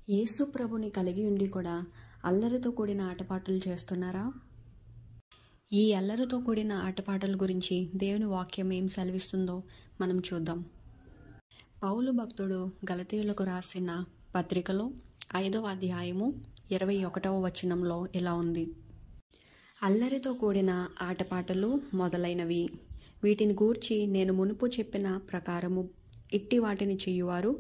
యేసు ప్రభుని కలిగి ఉండి కూడా అల్లరితో కూడిన ఆటపాటలు చేస్తున్నారా? ఈ అల్లరితో కూడిన ఆటపాటల గురించి దేవుని వాక్యం ఏం సెలవిస్తుందో మనం చూద్దాం. పౌలు భక్తుడు గలతీయులకు రాసిన పత్రికలో 5వ అధ్యాయము 21వ వచనంలో ఇలా ఉంది: అల్లరితో కూడిన ఆటపాటలు మొదలైనవి, వీటిని గూర్చి నేను మునుపు చెప్పిన ప్రకారము ఇట్టి వాటిని చేయువారు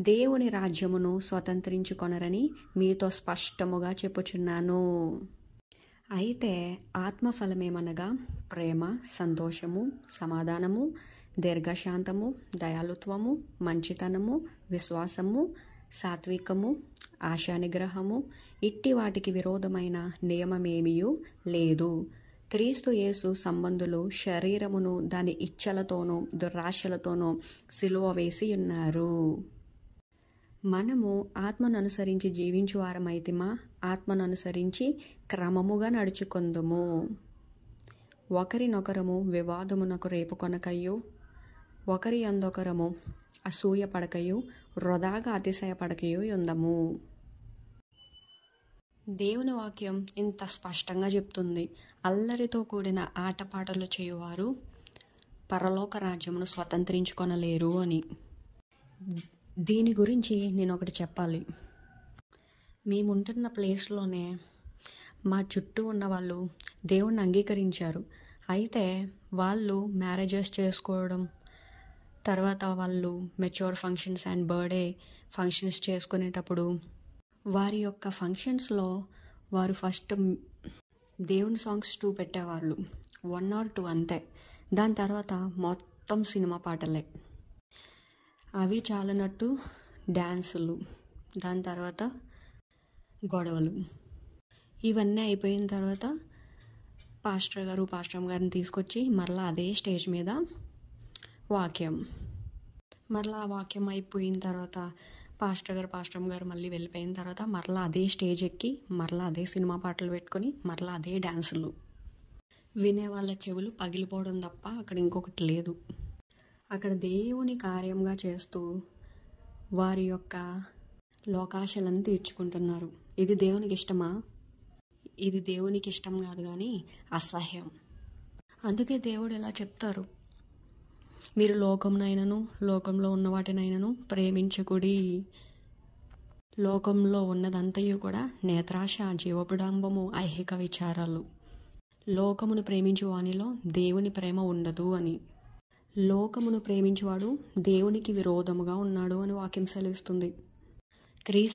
దేవుని రాజ్యమును స్వతంత్రించుకొనరని మీతో స్పష్టముగా చెప్పుచున్నాను. అయితే ఆత్మఫలమేమనగా ప్రేమ, సంతోషము, సమాధానము, దీర్ఘశాంతము, దయాళుత్వము, మంచితనము, విశ్వాసము, సాత్వికము, ఆశానిగ్రహము. ఇట్టి వాటికి విరోధమైన నియమమేమియూ లేదు. క్రీస్తు యేసు సంబంధులు శరీరమును దాని ఇచ్చలతోనూ దురాశలతోనూ సిలువ వేసి ఉన్నారు. మనము ఆత్మను అనుసరించి జీవించువారమైతిమా, ఆత్మను అనుసరించి క్రమముగా నడుచుకొందుము. ఒకరినొకరము వివాదమునకు రేపుకొనకయు, ఒకరి యందొకరము అసూయ పడకయు, వృధాగా అతిశయపడకయు యుందము. దేవుని వాక్యం ఇంత స్పష్టంగా చెప్తుంది. అల్లరితో కూడిన ఆటపాటలు చేయువారు పరలోక రాజ్యమును స్వతంత్రించుకొనలేరు అని. దీని గురించి నేను ఒకటి చెప్పాలి. మేముంటున్న ప్లేస్లోనే మా చుట్టూ ఉన్న వాళ్ళు దేవుణ్ణి అంగీకరించారు. అయితే వాళ్ళు మ్యారేజెస్ చేసుకోవడం, తర్వాత వాళ్ళు mature functions and birthday functions చేసుకునేటప్పుడు వారి యొక్క ఫంక్షన్స్లో వారు ఫస్ట్ దేవుని సాంగ్స్ 2 పెట్టేవాళ్ళు, 1 or 2 అంతే. దాని తర్వాత మొత్తం సినిమా పాటలే. అవి చాలనట్టు డ్యాన్సులు, దాని తర్వాత గొడవలు. ఇవన్నీ అయిపోయిన తర్వాత పాస్టర్ గారిని తీసుకొచ్చి మరలా అదే స్టేజ్ మీద వాక్యం. మరలా ఆ వాక్యం అయిపోయిన తర్వాత పాస్టర్ గారు మళ్ళీ వెళ్ళిపోయిన తర్వాత మరలా అదే స్టేజ్ ఎక్కి మరలా అదే సినిమా పాటలు పెట్టుకొని మరలా అదే డ్యాన్సులు. వినేవాళ్ళ చెవులు పగిలిపోవడం తప్ప అక్కడ ఇంకొకటి లేదు. అక్కడ దేవుని కార్యంగా చేస్తూ వారి యొక్క లోకాశలను తీర్చుకుంటున్నారు. ఇది దేవునికి ఇష్టమా? ఇది దేవునికి ఇష్టం కాదు, కానీ అసహ్యం. అందుకే దేవుడు ఇలా చెప్తారు: మీరు లోకమునైనను లోకంలో ఉన్న వాటినైనను ప్రేమించకుడి. లోకంలో ఉన్నదంతయు కూడా నేత్రాశ, జీవపుడంబము, ఐహిక విచారాలు. లోకమును ప్రేమించు వానిలో దేవుని ప్రేమ ఉండదు అని. లోకమును ప్రేమించువాడు దేవునికి విరోధముగా ఉన్నాడు అని వాక్యం సెలవిస్తుంది.